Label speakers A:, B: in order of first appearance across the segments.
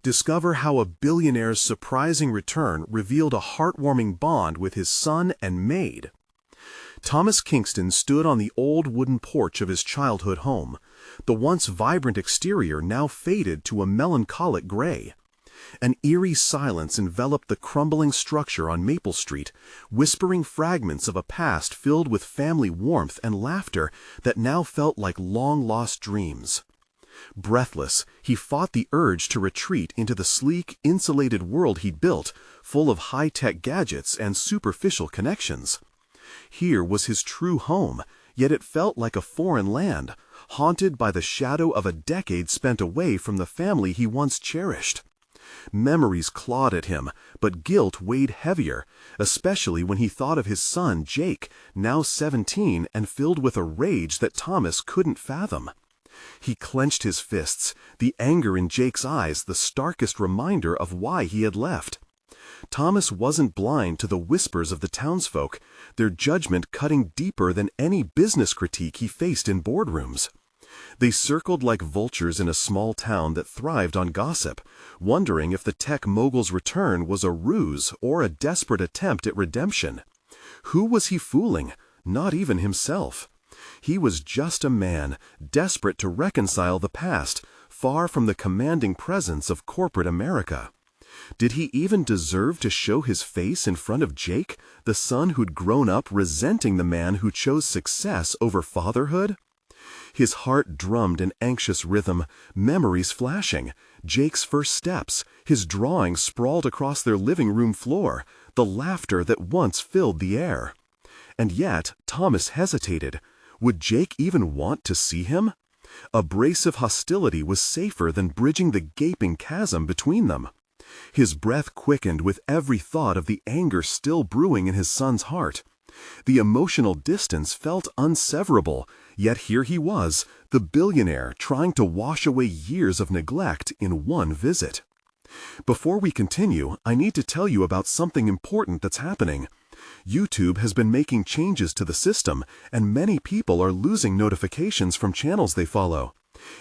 A: discover how a billionaire's surprising return revealed a heartwarming bond with his son and Maid. Thomas Kingston stood on the old wooden porch of his childhood home, the once vibrant exterior now faded to a melancholic gray. An eerie silence enveloped the crumbling structure on Maple Street, whispering fragments of a past filled with family warmth and laughter that now felt like long-lost dreams. Breathless, he fought the urge to retreat into the sleek, insulated world he'd built, full of high-tech gadgets and superficial connections. Here was his true home, yet it felt like a foreign land, haunted by the shadow of a decade spent away from the family he once cherished. Memories clawed at him, but guilt weighed heavier, especially when he thought of his son, Jake, now 17 and filled with a rage that Thomas couldn't fathom. He clenched his fists, the anger in Jake's eyes the starkest reminder of why he had left. Thomas wasn't blind to the whispers of the townsfolk, their judgment cutting deeper than any business critique he faced in boardrooms. They circled like vultures in a small town that thrived on gossip, wondering if the tech mogul's return was a ruse or a desperate attempt at redemption. Who was he fooling? Not even himself. He was just a man, desperate to reconcile the past, far from the commanding presence of corporate America. Did he even deserve to show his face in front of Jake, the son who'd grown up resenting the man who chose success over fatherhood? His heart drummed in anxious rhythm, memories flashing, Jake's first steps, his drawings sprawled across their living room floor, the laughter that once filled the air. And yet, Thomas hesitated. Would Jake even want to see him? Abrasive hostility was safer than bridging the gaping chasm between them. His breath quickened with every thought of the anger still brewing in his son's heart. The emotional distance felt unseverable, yet here he was, the billionaire trying to wash away years of neglect in one visit. Before we continue, I need to tell you about something important that's happening. YouTube has been making changes to the system, and many people are losing notifications from channels they follow.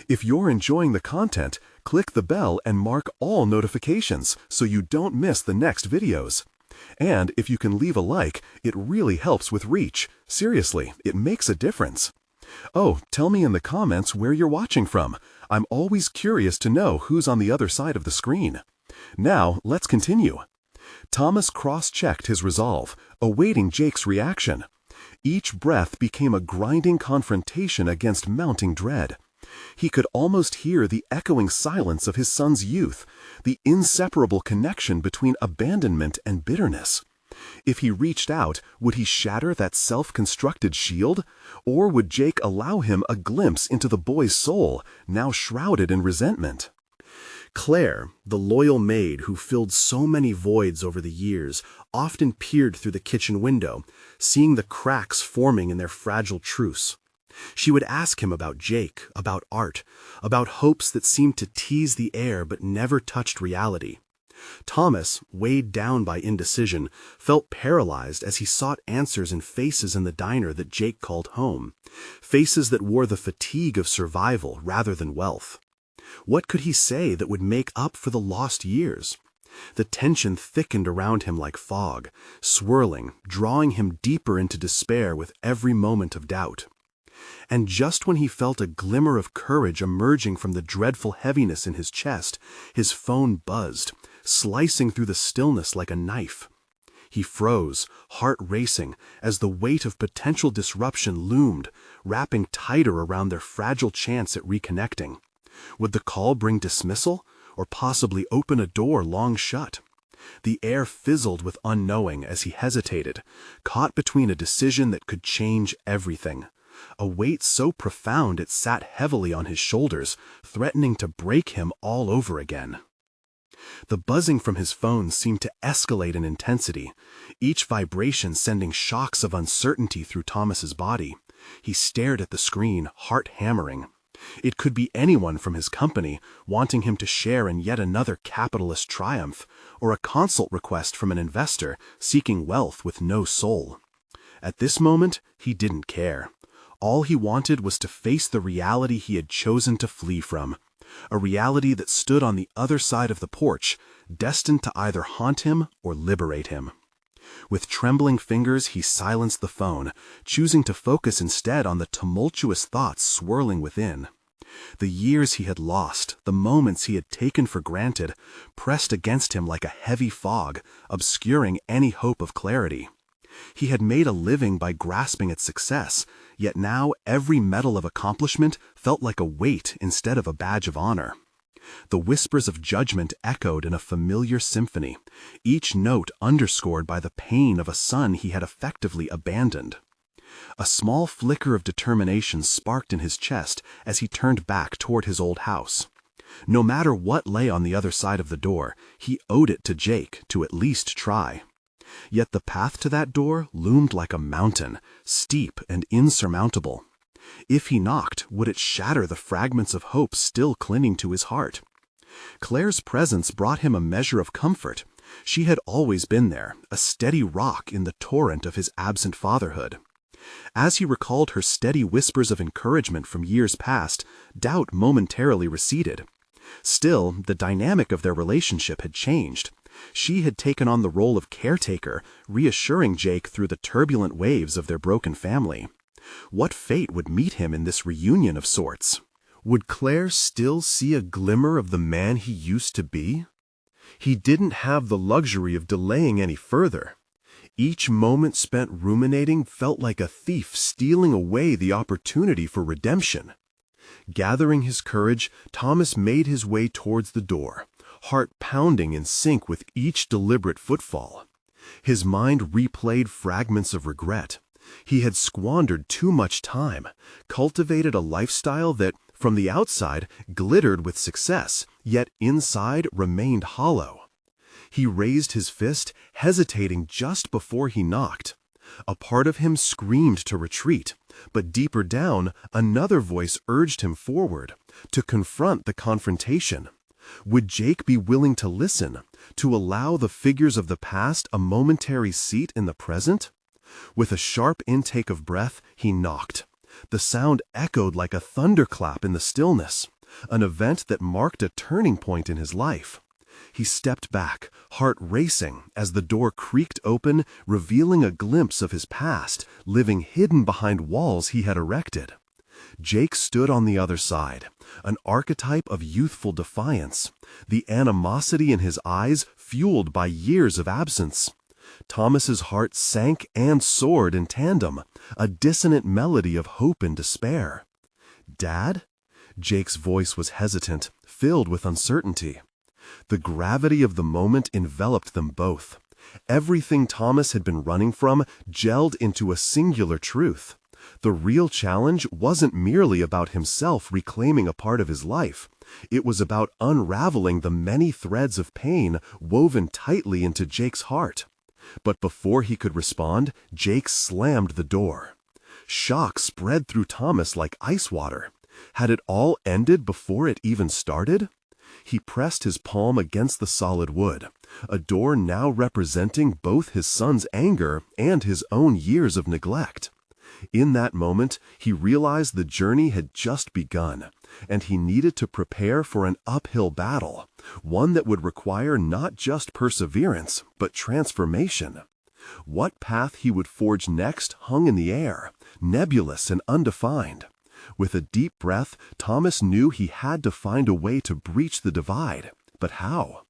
A: If you're enjoying the content, click the bell and mark all notifications so you don't miss the next videos. And if you can leave a like, it really helps with reach. Seriously, it makes a difference. Oh, tell me in the comments where you're watching from. I'm always curious to know who's on the other side of the screen. Now, let's continue. Thomas cross-checked his resolve, awaiting Jake's reaction. Each breath became a grinding confrontation against mounting dread. He could almost hear the echoing silence of his son's youth, the inseparable connection between abandonment and bitterness. If he reached out, would he shatter that self-constructed shield? Or would Jake allow him a glimpse into the boy's soul, now shrouded in resentment? Claire, the loyal maid who filled so many voids over the years, often peered through the kitchen window, seeing the cracks forming in their fragile truce. She would ask him about Jake, about art, about hopes that seemed to tease the air but never touched reality. Thomas, weighed down by indecision, felt paralyzed as he sought answers in faces in the diner that Jake called home, faces that wore the fatigue of survival rather than wealth. What could he say that would make up for the lost years? The tension thickened around him like fog, swirling, drawing him deeper into despair with every moment of doubt. And just when he felt a glimmer of courage emerging from the dreadful heaviness in his chest, his phone buzzed, slicing through the stillness like a knife. He froze, heart racing, as the weight of potential disruption loomed, wrapping tighter around their fragile chance at reconnecting. Would the call bring dismissal, or possibly open a door long shut? The air fizzled with unknowing as he hesitated, caught between a decision that could change everything. A weight so profound it sat heavily on his shoulders, threatening to break him all over again. The buzzing from his phone seemed to escalate in intensity, each vibration sending shocks of uncertainty through Thomas's body. He stared at the screen, heart hammering. It could be anyone from his company, wanting him to share in yet another capitalist triumph, or a consult request from an investor seeking wealth with no soul. At this moment, he didn't care. All he wanted was to face the reality he had chosen to flee from. a reality that stood on the other side of the porch, destined to either haunt him or liberate him. With trembling fingers, he silenced the phone, choosing to focus instead on the tumultuous thoughts swirling within. The years he had lost, the moments he had taken for granted, pressed against him like a heavy fog, obscuring any hope of clarity. He had made a living by grasping at success, yet now every medal of accomplishment felt like a weight instead of a badge of honor. The whispers of judgment echoed in a familiar symphony, each note underscored by the pain of a son he had effectively abandoned. A small flicker of determination sparked in his chest as he turned back toward his old house. No matter what lay on the other side of the door, he owed it to Jake to at least try. Yet the path to that door loomed like a mountain, steep and insurmountable. If he knocked, would it shatter the fragments of hope still clinging to his heart? Claire's presence brought him a measure of comfort. She had always been there, a steady rock in the torrent of his absent fatherhood. As he recalled her steady whispers of encouragement from years past, doubt momentarily receded. Still, the dynamic of their relationship had changed. She had taken on the role of caretaker, reassuring Jake through the turbulent waves of their broken family. What fate would meet him in this reunion of sorts? Would Claire still see a glimmer of the man he used to be? He didn't have the luxury of delaying any further. Each moment spent ruminating felt like a thief stealing away the opportunity for redemption. Gathering his courage, Thomas made his way towards the door, heart pounding in sync with each deliberate footfall. His mind replayed fragments of regret. He had squandered too much time, cultivated a lifestyle that, from the outside, glittered with success, yet inside remained hollow. He raised his fist, hesitating just before he knocked. A part of him screamed to retreat, but deeper down, another voice urged him forward, to confront the confrontation. Would Jake be willing to listen, to allow the figures of the past a momentary seat in the present? With a sharp intake of breath, he knocked. The sound echoed like a thunderclap in the stillness, an event that marked a turning point in his life. He stepped back, heart racing, as the door creaked open, revealing a glimpse of his past, living hidden behind walls he had erected. Jake stood on the other side, an archetype of youthful defiance, the animosity in his eyes fueled by years of absence. Thomas's heart sank and soared in tandem, a dissonant melody of hope and despair. "Dad?" Jake's voice was hesitant, filled with uncertainty. The gravity of the moment enveloped them both. Everything Thomas had been running from gelled into a singular truth. The real challenge wasn't merely about himself reclaiming a part of his life. It was about unraveling the many threads of pain woven tightly into Jake's heart. But before he could respond, Jake slammed the door. Shock spread through Thomas like ice water. Had it all ended before it even started? He pressed his palm against the solid wood, a door now representing both his son's anger and his own years of neglect. In that moment, he realized the journey had just begun, and he needed to prepare for an uphill battle, one that would require not just perseverance, but transformation. What path he would forge next hung in the air, nebulous and undefined. With a deep breath, Thomas knew he had to find a way to breach the divide. But how?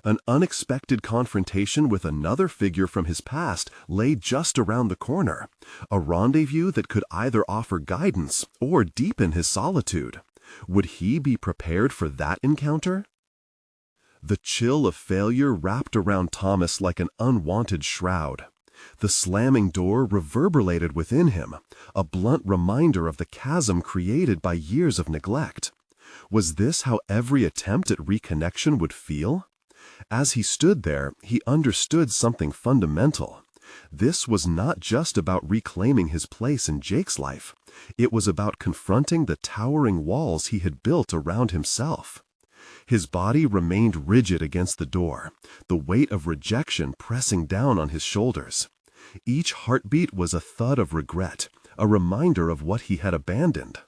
A: An unexpected confrontation with another figure from his past lay just around the corner, a rendezvous that could either offer guidance or deepen his solitude. Would he be prepared for that encounter? The chill of failure wrapped around Thomas like an unwanted shroud. The slamming door reverberated within him, a blunt reminder of the chasm created by years of neglect. Was this how every attempt at reconnection would feel? As he stood there, he understood something fundamental. This was not just about reclaiming his place in Jake's life. It was about confronting the towering walls he had built around himself. His body remained rigid against the door, the weight of rejection pressing down on his shoulders. Each heartbeat was a thud of regret, a reminder of what he had abandoned.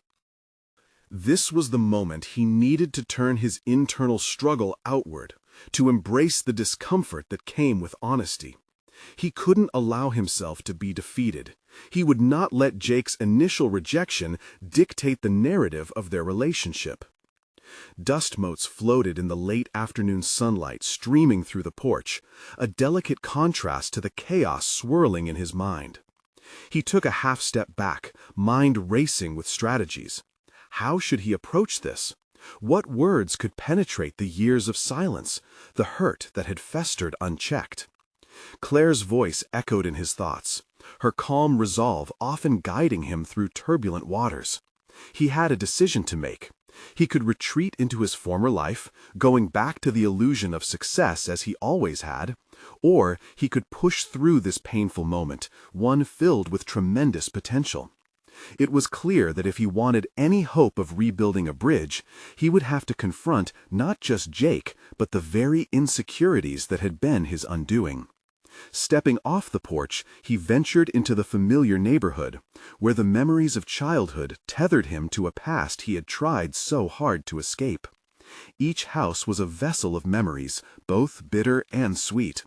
A: This was the moment he needed to turn his internal struggle outward, to embrace the discomfort that came with honesty. He couldn't allow himself to be defeated. He would not let Jake's initial rejection dictate the narrative of their relationship. Dust motes floated in the late afternoon sunlight streaming through the porch, a delicate contrast to the chaos swirling in his mind. He took a half step back, mind racing with strategies. How should he approach this? What words could penetrate the years of silence, the hurt that had festered unchecked? Claire's voice echoed in his thoughts, her calm resolve often guiding him through turbulent waters. He had a decision to make. He could retreat into his former life, going back to the illusion of success as he always had, or he could push through this painful moment, one filled with tremendous potential. It was clear that if he wanted any hope of rebuilding a bridge, he would have to confront not just Jake, but the very insecurities that had been his undoing. Stepping off the porch, he ventured into the familiar neighborhood, where the memories of childhood tethered him to a past he had tried so hard to escape. Each house was a vessel of memories, both bitter and sweet.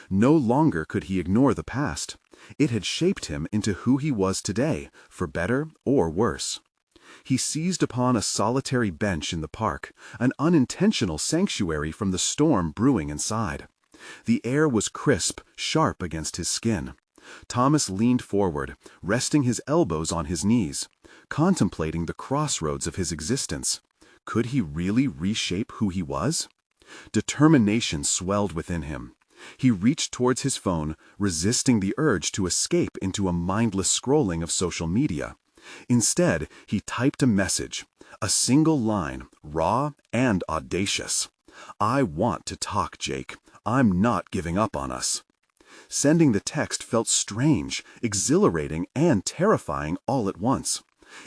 A: No longer could he ignore the past. It had shaped him into who he was today, for better or worse. He seized upon a solitary bench in the park, an unintentional sanctuary from the storm brewing inside. The air was crisp, sharp against his skin. Thomas leaned forward, resting his elbows on his knees, contemplating the crossroads of his existence. Could he really reshape who he was? Determination swelled within him. He reached towards his phone, resisting the urge to escape into a mindless scrolling of social media. Instead, he typed a message, a single line, raw and audacious. "I want to talk, Jake. I'm not giving up on us." Sending the text felt strange, exhilarating, and terrifying all at once.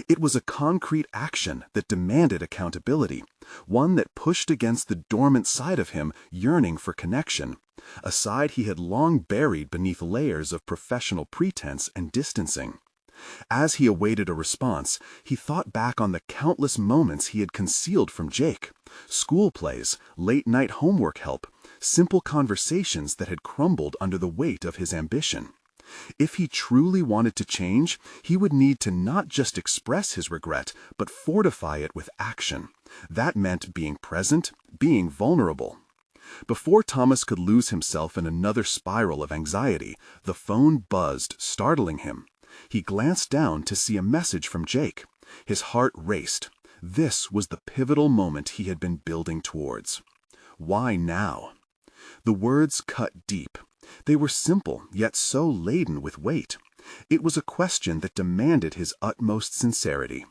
A: It was a concrete action that demanded accountability, one that pushed against the dormant side of him yearning for connection, a side he had long buried beneath layers of professional pretense and distancing. As he awaited a response, he thought back on the countless moments he had concealed from Jake: school plays, late-night homework help, simple conversations that had crumbled under the weight of his ambition. If he truly wanted to change, he would need to not just express his regret, but fortify it with action. That meant being present, being vulnerable. Before Thomas could lose himself in another spiral of anxiety, the phone buzzed, startling him. He glanced down to see a message from Jake. His heart raced. This was the pivotal moment he had been building towards. Why now? The words cut deep. They were simple, yet so laden with weight. It was a question that demanded his utmost sincerity.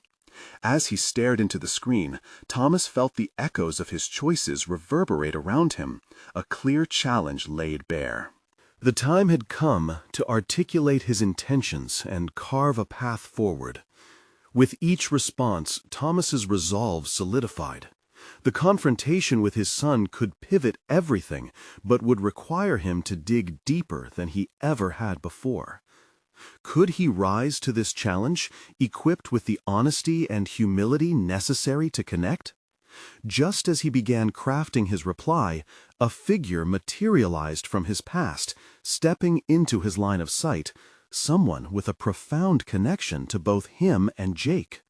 A: As he stared into the screen, Thomas felt the echoes of his choices reverberate around him, a clear challenge laid bare. The time had come to articulate his intentions and carve a path forward. With each response, Thomas's resolve solidified. The confrontation with his son could pivot everything, but would require him to dig deeper than he ever had before. Could he rise to this challenge, equipped with the honesty and humility necessary to connect? Just as he began crafting his reply, a figure materialized from his past, stepping into his line of sight, someone with a profound connection to both him and Jake.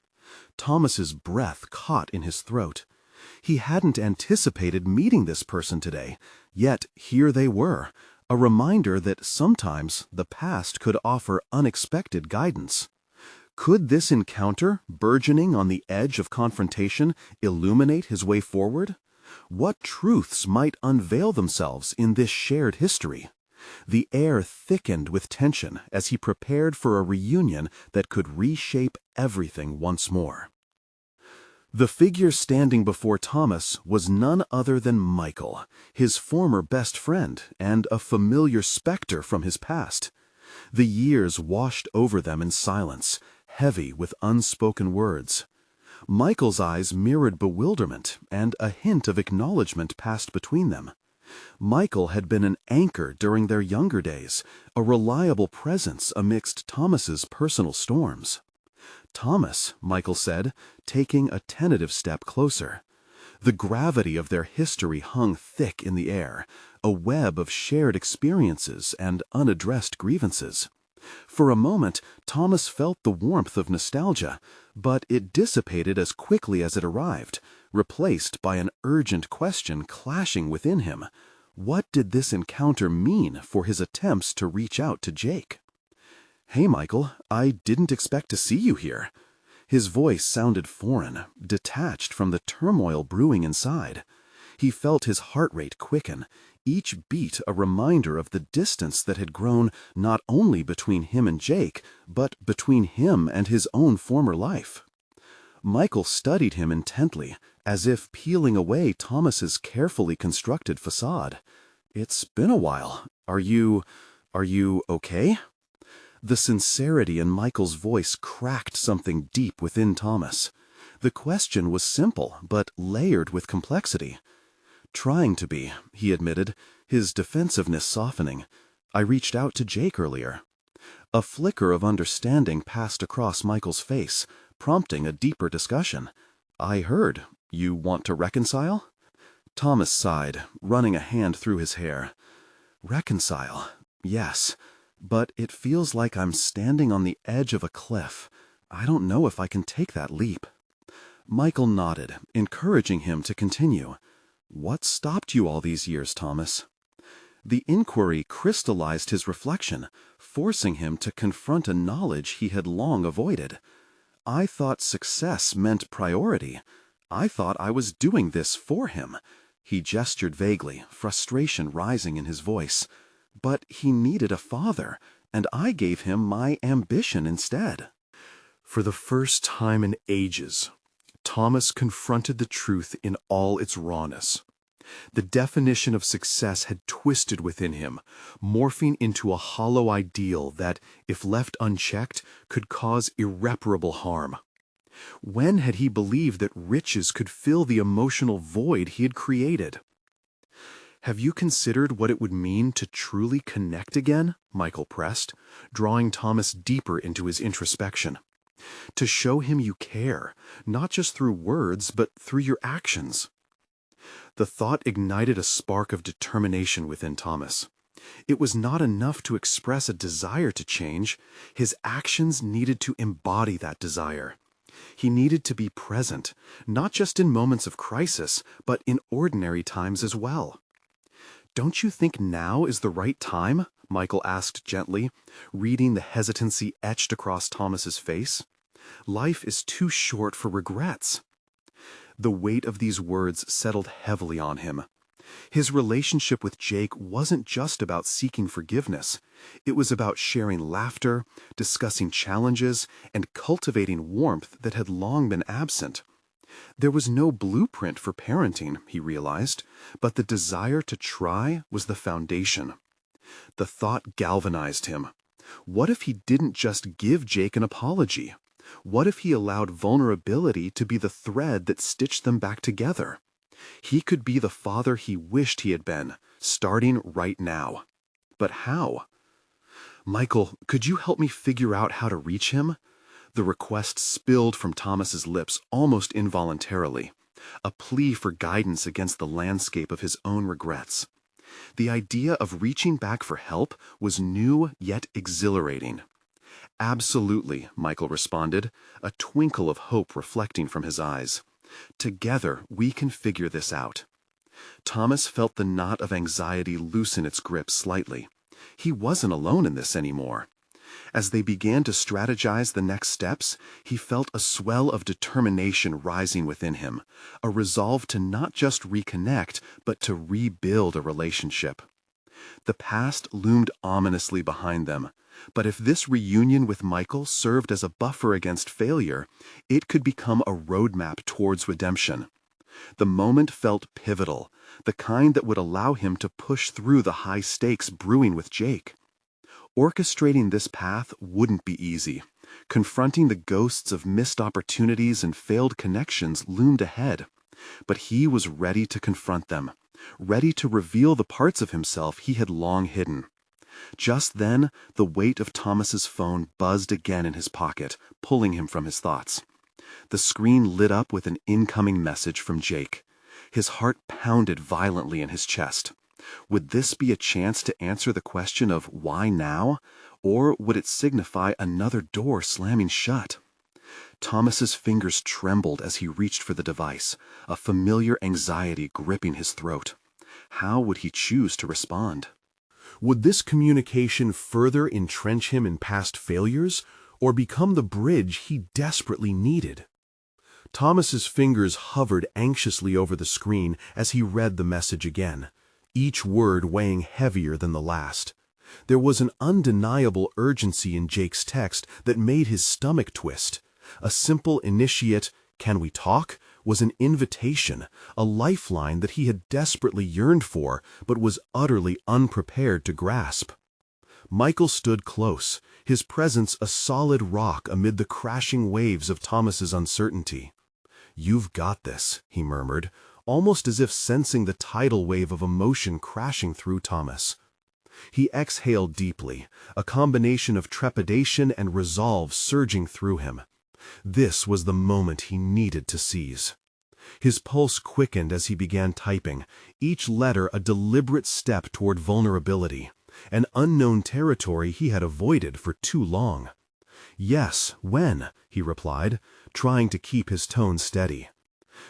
A: Thomas's breath caught in his throat. He hadn't anticipated meeting this person today, yet here they were, a reminder that sometimes the past could offer unexpected guidance. Could this encounter, burgeoning on the edge of confrontation, illuminate his way forward? What truths might unveil themselves in this shared history? The air thickened with tension as he prepared for a reunion that could reshape everything once more. The figure standing before Thomas was none other than Michael, his former best friend and a familiar specter from his past. The years washed over them in silence, heavy with unspoken words. Michael's eyes mirrored bewilderment, and a hint of acknowledgement passed between them. Michael had been an anchor during their younger days, a reliable presence amidst Thomas's personal storms. "Thomas," Michael said, taking a tentative step closer. The gravity of their history hung thick in the air, a web of shared experiences and unaddressed grievances. For a moment, Thomas felt the warmth of nostalgia, but it dissipated as quickly as it arrived, replaced by an urgent question clashing within him. What did this encounter mean for his attempts to reach out to Jake? "Hey, Michael, I didn't expect to see you here." His voice sounded foreign, detached from the turmoil brewing inside. He felt his heart rate quicken, each beat a reminder of the distance that had grown not only between him and Jake, but between him and his own former life. Michael studied him intently, as if peeling away Thomas's carefully constructed facade. "It's been a while. Are you okay?" The sincerity in Michael's voice cracked something deep within Thomas. The question was simple, but layered with complexity. "Trying to be," he admitted, his defensiveness softening. "I reached out to Jake earlier." A flicker of understanding passed across Michael's face, prompting a deeper discussion. "I heard. You want to reconcile?" Thomas sighed, running a hand through his hair. "Reconcile? Yes. But it feels like I'm standing on the edge of a cliff. I don't know if I can take that leap." Michael nodded, encouraging him to continue. "What stopped you all these years, Thomas?" The inquiry crystallized his reflection, forcing him to confront a knowledge he had long avoided. "I thought success meant priority. I thought I was doing this for him." He gestured vaguely, frustration rising in his voice. "But he needed a father, and I gave him my ambition instead." For the first time in ages, Thomas confronted the truth in all its rawness. The definition of success had twisted within him, morphing into a hollow ideal that, if left unchecked, could cause irreparable harm. When had he believed that riches could fill the emotional void he had created? "Have you considered what it would mean to truly connect again?" Michael pressed, drawing Thomas deeper into his introspection. "To show him you care, not just through words, but through your actions." The thought ignited a spark of determination within Thomas. It was not enough to express a desire to change. His actions needed to embody that desire. He needed to be present, not just in moments of crisis, but in ordinary times as well. "Don't you think now is the right time?" Michael asked gently, reading the hesitancy etched across Thomas's face. "Life is too short for regrets." The weight of these words settled heavily on him. His relationship with Jake wasn't just about seeking forgiveness. It was about sharing laughter, discussing challenges, and cultivating warmth that had long been absent. There was no blueprint for parenting, he realized, but the desire to try was the foundation. The thought galvanized him. What if he didn't just give Jake an apology? What if he allowed vulnerability to be the thread that stitched them back together? He could be the father he wished he had been, starting right now. But how? "Michael, could you help me figure out how to reach him?" The request spilled from Thomas's lips almost involuntarily, a plea for guidance against the landscape of his own regrets. The idea of reaching back for help was new yet exhilarating. "Absolutely," Michael responded, a twinkle of hope reflecting from his eyes. "Together we can figure this out." Thomas felt the knot of anxiety loosen its grip slightly. He wasn't alone in this anymore. As they began to strategize the next steps, he felt a swell of determination rising within him, a resolve to not just reconnect, but to rebuild a relationship. The past loomed ominously behind them, but if this reunion with Michael served as a buffer against failure, it could become a roadmap towards redemption. The moment felt pivotal, the kind that would allow him to push through the high stakes brewing with Jake. Orchestrating this path wouldn't be easy. Confronting the ghosts of missed opportunities and failed connections loomed ahead. But he was ready to confront them, ready to reveal the parts of himself he had long hidden. Just then, the weight of Thomas's phone buzzed again in his pocket, pulling him from his thoughts. The screen lit up with an incoming message from Jake. His heart pounded violently in his chest. Would this be a chance to answer the question of why now, or would it signify another door slamming shut? Thomas's fingers trembled as he reached for the device, a familiar anxiety gripping his throat. How would he choose to respond? Would this communication further entrench him in past failures, or become the bridge he desperately needed? Thomas's fingers hovered anxiously over the screen as he read the message again, each word weighing heavier than the last. There was an undeniable urgency in Jake's text that made his stomach twist. A simple initiate, "Can we talk?" was an invitation, a lifeline that he had desperately yearned for, but was utterly unprepared to grasp. Michael stood close, his presence a solid rock amid the crashing waves of Thomas's uncertainty. "You've got this," he murmured, almost as if sensing the tidal wave of emotion crashing through Thomas. He exhaled deeply, a combination of trepidation and resolve surging through him. This was the moment he needed to seize. His pulse quickened as he began typing, each letter a deliberate step toward vulnerability, an unknown territory he had avoided for too long. "Yes, when?" he replied, trying to keep his tone steady.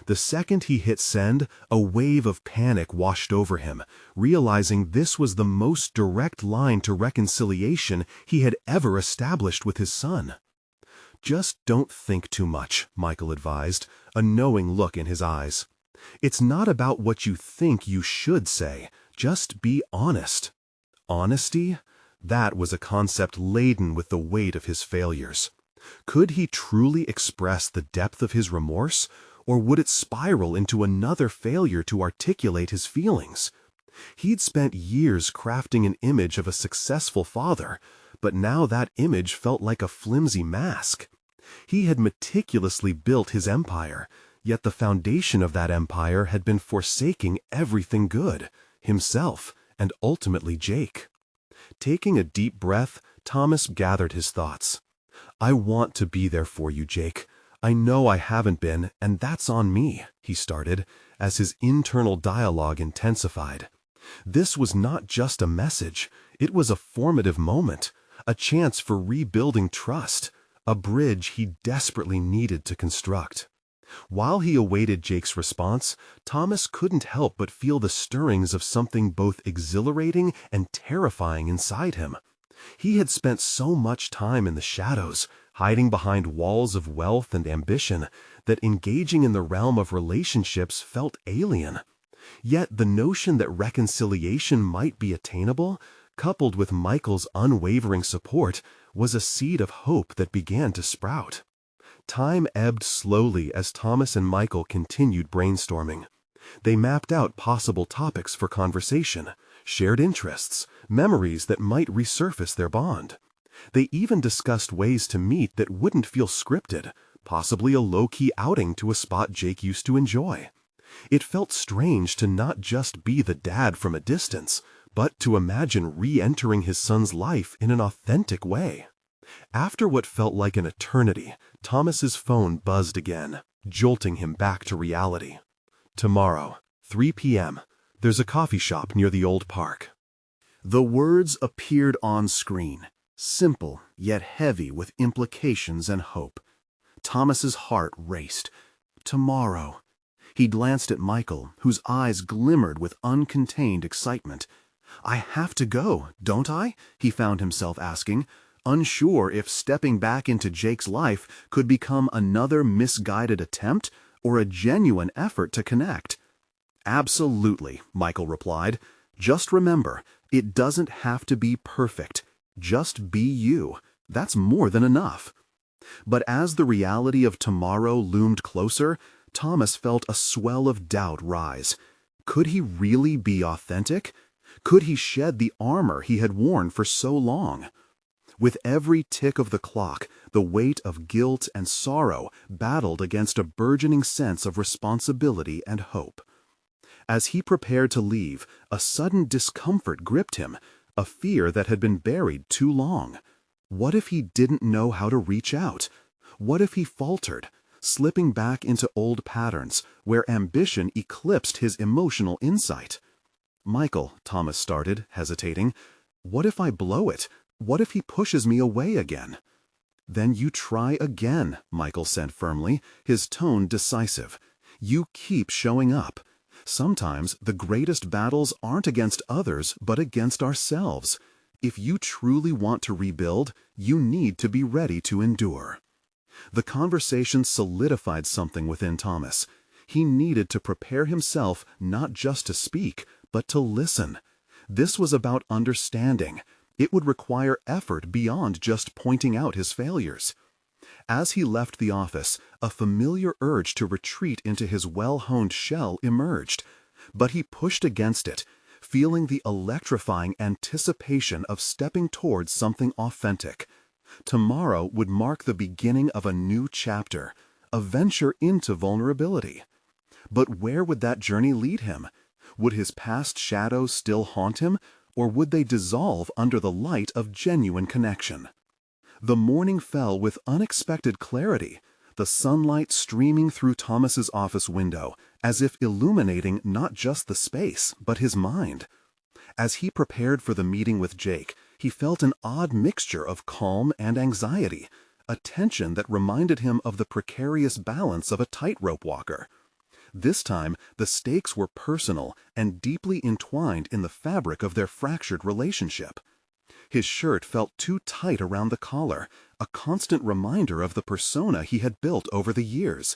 A: The second he hit send, a wave of panic washed over him, realizing this was the most direct line to reconciliation he had ever established with his son. "Just don't think too much," Michael advised, a knowing look in his eyes. "It's not about what you think you should say. Just be honest." Honesty? That was a concept laden with the weight of his failures. Could he truly express the depth of his remorse, or would it spiral into another failure to articulate his feelings? He'd spent years crafting an image of a successful father, but now that image felt like a flimsy mask. He had meticulously built his empire, yet the foundation of that empire had been forsaking everything good, himself, and ultimately Jake. Taking a deep breath, Thomas gathered his thoughts. "I want to be there for you, Jake. I know I haven't been, and that's on me," he started, as his internal dialogue intensified. This was not just a message, it was a formative moment, a chance for rebuilding trust, a bridge he desperately needed to construct. While he awaited Jake's response, Thomas couldn't help but feel the stirrings of something both exhilarating and terrifying inside him. He had spent so much time in the shadows, hiding behind walls of wealth and ambition, that engaging in the realm of relationships felt alien. Yet the notion that reconciliation might be attainable, coupled with Michael's unwavering support, was a seed of hope that began to sprout. Time ebbed slowly as Thomas and Michael continued brainstorming. They mapped out possible topics for conversation, shared interests, memories that might resurface their bond. They even discussed ways to meet that wouldn't feel scripted, possibly a low-key outing to a spot Jake used to enjoy. It felt strange to not just be the dad from a distance, but to imagine re-entering his son's life in an authentic way. After what felt like an eternity, Thomas's phone buzzed again, jolting him back to reality. "Tomorrow, 3 p.m., there's a coffee shop near the old park." The words appeared on screen, simple yet heavy with implications and hope. Thomas's heart raced. Tomorrow. He glanced at Michael, whose eyes glimmered with uncontained excitement. "I have to go, don't I?" he found himself asking, unsure if stepping back into Jake's life could become another misguided attempt or a genuine effort to connect. "Absolutely," Michael replied. "Just remember, it doesn't have to be perfect. Just be you. That's more than enough." But as the reality of tomorrow loomed closer, Thomas felt a swell of doubt rise. Could he really be authentic? Could he shed the armor he had worn for so long? With every tick of the clock, the weight of guilt and sorrow battled against a burgeoning sense of responsibility and hope. As he prepared to leave, a sudden discomfort gripped him, a fear that had been buried too long. What if he didn't know how to reach out? What if he faltered, slipping back into old patterns where ambition eclipsed his emotional insight? "Michael," Thomas started, hesitating, "what if I blow it? What if he pushes me away again?" "Then you try again," Michael said firmly, his tone decisive. "You keep showing up. Sometimes the greatest battles aren't against others, but against ourselves. If you truly want to rebuild, you need to be ready to endure." The conversation solidified something within Thomas. He needed to prepare himself not just to speak, but to listen. This was about understanding. It would require effort beyond just pointing out his failures. As he left the office, a familiar urge to retreat into his well-honed shell emerged, but he pushed against it, feeling the electrifying anticipation of stepping towards something authentic. Tomorrow would mark the beginning of a new chapter, a venture into vulnerability. But where would that journey lead him? Would his past shadows still haunt him, or would they dissolve under the light of genuine connection? The morning fell with unexpected clarity, the sunlight streaming through Thomas's office window, as if illuminating not just the space, but his mind. As he prepared for the meeting with Jake, he felt an odd mixture of calm and anxiety, a tension that reminded him of the precarious balance of a tightrope walker. This time, the stakes were personal and deeply entwined in the fabric of their fractured relationship. His shirt felt too tight around the collar, a constant reminder of the persona he had built over the years.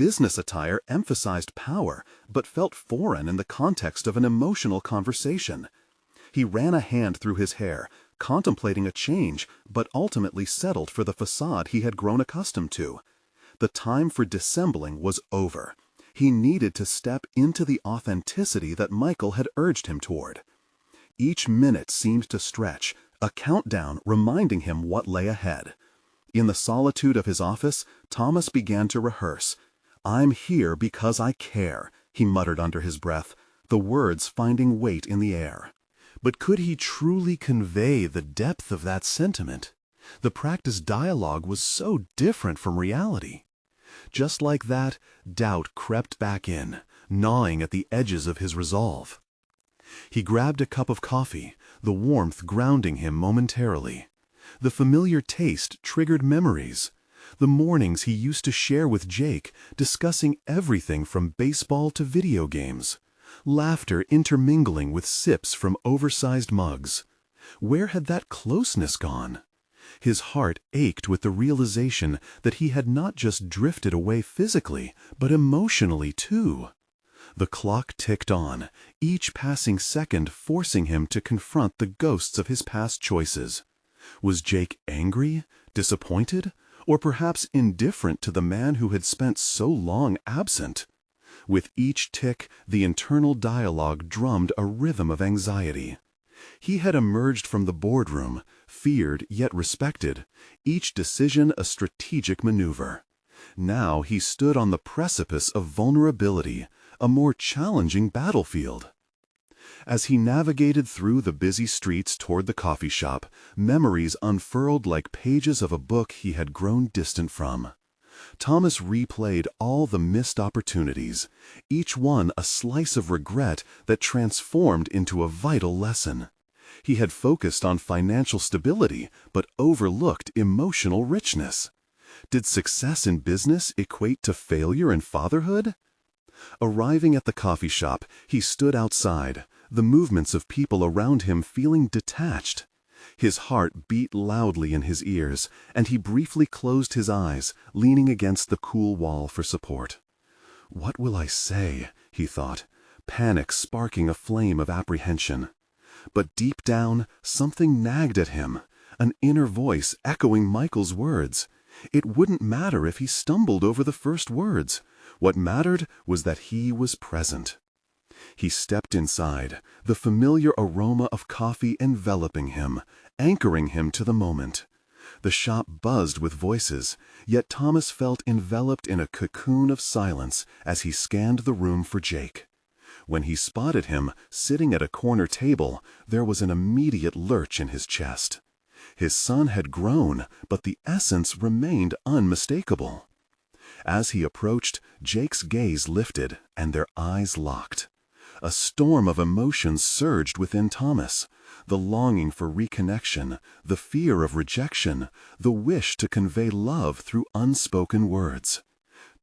A: Business attire emphasized power, but felt foreign in the context of an emotional conversation. He ran a hand through his hair, contemplating a change, but ultimately settled for the facade he had grown accustomed to. The time for dissembling was over. He needed to step into the authenticity that Michael had urged him toward. Each minute seemed to stretch, a countdown reminding him what lay ahead. In the solitude of his office, Thomas began to rehearse. "I'm here because I care," he muttered under his breath, the words finding weight in the air. But could he truly convey the depth of that sentiment? The practiced dialogue was so different from reality. Just like that, doubt crept back in, gnawing at the edges of his resolve. He grabbed a cup of coffee, the warmth grounding him momentarily. The familiar taste triggered memories. The mornings he used to share with Jake, discussing everything from baseball to video games. Laughter intermingling with sips from oversized mugs. Where had that closeness gone? His heart ached with the realization that he had not just drifted away physically, but emotionally too. The clock ticked on, each passing second forcing him to confront the ghosts of his past choices. Was Jake angry, disappointed, or perhaps indifferent to the man who had spent so long absent? With each tick, the internal dialogue drummed a rhythm of anxiety. He had emerged from the boardroom, feared yet respected, each decision a strategic maneuver. Now he stood on the precipice of vulnerability, a more challenging battlefield. As he navigated through the busy streets toward the coffee shop, memories unfurled like pages of a book he had grown distant from. Thomas replayed all the missed opportunities, each one a slice of regret that transformed into a vital lesson. He had focused on financial stability, but overlooked emotional richness. Did success in business equate to failure in fatherhood? Arriving at the coffee shop, he stood outside, the movements of people around him feeling detached. His heart beat loudly in his ears, and he briefly closed his eyes, leaning against the cool wall for support. "What will I say?" he thought, panic sparking a flame of apprehension. But deep down, something nagged at him, an inner voice echoing Michael's words. It wouldn't matter if he stumbled over the first words. What mattered was that he was present. He stepped inside, the familiar aroma of coffee enveloping him, anchoring him to the moment. The shop buzzed with voices, yet Thomas felt enveloped in a cocoon of silence as he scanned the room for Jake. When he spotted him sitting at a corner table, there was an immediate lurch in his chest. His son had grown, but the essence remained unmistakable. As he approached, Jake's gaze lifted, and their eyes locked. A storm of emotions surged within Thomas. The longing for reconnection, the fear of rejection, the wish to convey love through unspoken words.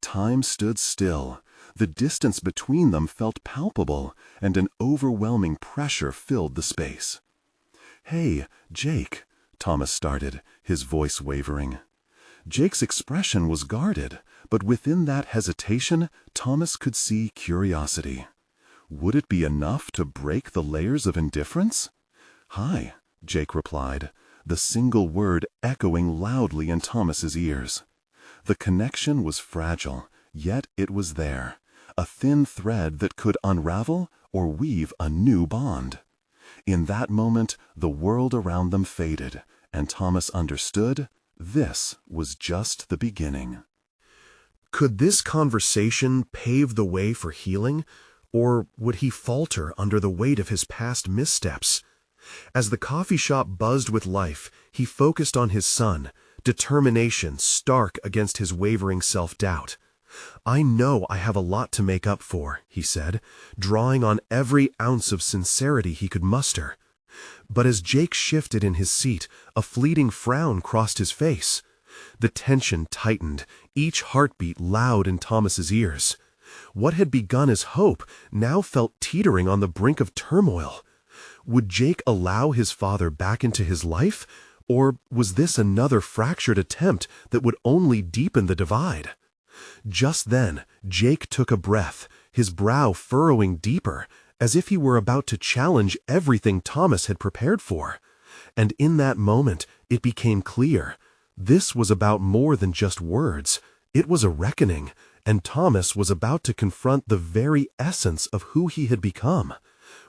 A: Time stood still. The distance between them felt palpable, and an overwhelming pressure filled the space. "Hey, Jake," Thomas started, his voice wavering. Jake's expression was guarded, but within that hesitation, Thomas could see curiosity. Would it be enough to break the layers of indifference? "Hi," Jake replied, the single word echoing loudly in Thomas's ears. The connection was fragile, yet it was there, a thin thread that could unravel or weave a new bond. In that moment, the world around them faded, and Thomas understood this was just the beginning. Could this conversation pave the way for healing, or would he falter under the weight of his past missteps? As the coffee shop buzzed with life, he focused on his son, determination stark against his wavering self-doubt. "I know I have a lot to make up for," he said, drawing on every ounce of sincerity he could muster. But as Jake shifted in his seat, a fleeting frown crossed his face. The tension tightened, each heartbeat loud in Thomas's ears. What had begun as hope now felt teetering on the brink of turmoil. Would Jake allow his father back into his life, or was this another fractured attempt that would only deepen the divide? Just then, Jake took a breath, his brow furrowing deeper, as if he were about to challenge everything Thomas had prepared for. And in that moment, it became clear. This was about more than just words. It was a reckoning, and Thomas was about to confront the very essence of who he had become.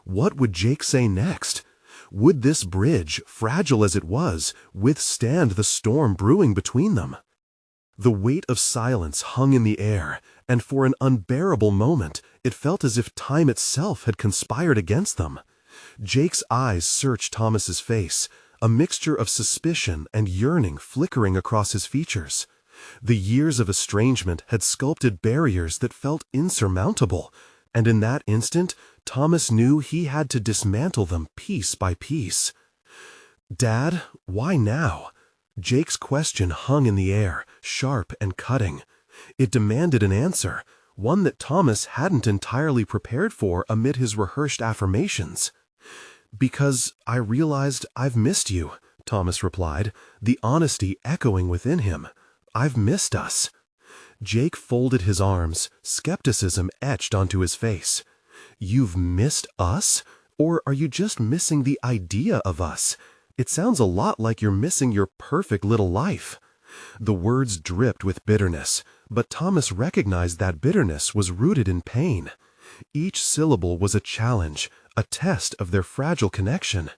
A: What would Jake say next? Would this bridge, fragile as it was, withstand the storm brewing between them? The weight of silence hung in the air, and for an unbearable moment, it felt as if time itself had conspired against them. Jake's eyes searched Thomas's face, a mixture of suspicion and yearning flickering across his features. The years of estrangement had sculpted barriers that felt insurmountable, and in that instant, Thomas knew he had to dismantle them piece by piece. "Dad, why now?" Jake's question hung in the air, sharp and cutting. It demanded an answer, one that Thomas hadn't entirely prepared for amid his rehearsed affirmations. "Because I realized I've missed you," Thomas replied, the honesty echoing within him. "I've missed us." Jake folded his arms, skepticism etched onto his face. "You've missed us? Or are you just missing the idea of us? It sounds a lot like you're missing your perfect little life." The words dripped with bitterness, but Thomas recognized that bitterness was rooted in pain. Each syllable was a challenge, a test of their fragile connection.